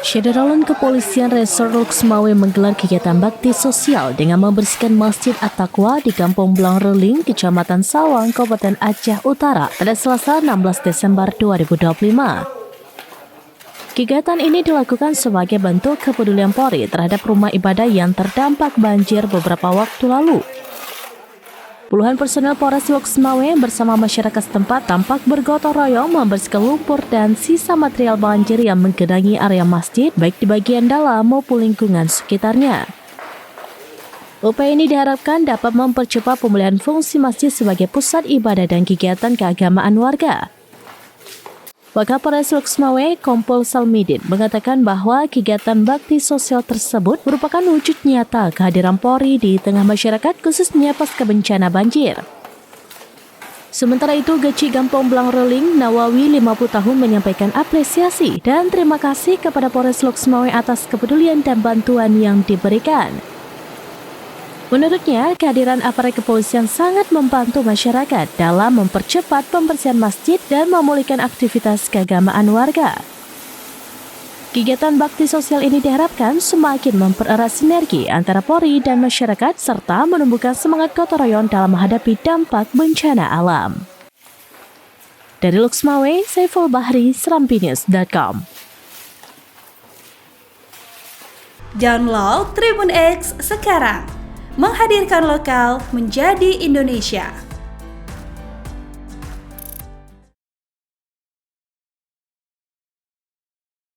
Syederalun Kepolisian Resort Luxmawe menggelar kegiatan bakti sosial dengan membersihkan Masjid At-Taqwa di Kampung Blangreling, Kecamatan Sawang, Kabupaten Aceh Utara pada Selasa 16 Desember 2025. Kegiatan ini dilakukan sebagai bentuk kepedulian Polri terhadap rumah ibadah yang terdampak banjir beberapa waktu lalu. Puluhan personel Polres Luxmawe bersama masyarakat setempat tampak bergotong royong membersihkan lumpur dan sisa material banjir yang menggenangi area masjid, baik di bagian dalam maupun lingkungan sekitarnya. Upaya ini diharapkan dapat mempercepat pemulihan fungsi masjid sebagai pusat ibadah dan kegiatan keagamaan warga. Wakapolres Luxmawe, Kompol Salmidin, mengatakan bahwa kegiatan bakti sosial tersebut merupakan wujud nyata kehadiran Polri di tengah masyarakat khususnya pasca bencana banjir. Sementara itu, Geci Kampung Blangreling, Nawawi 50 tahun menyampaikan apresiasi dan terima kasih kepada Polres Luxmawe atas kepedulian dan bantuan yang diberikan. Menurutnya, kehadiran aparat kepolisian sangat membantu masyarakat dalam mempercepat pembersihan masjid dan memulihkan aktivitas keagamaan warga. Kegiatan bakti sosial ini diharapkan semakin mempererat sinergi antara Polri dan masyarakat serta menumbuhkan semangat gotong royong dalam menghadapi dampak bencana alam. Dari Luxmawe, Saiful Bahri, serampinews.com. Download Tribun X sekarang. Menghadirkan lokal menjadi Indonesia.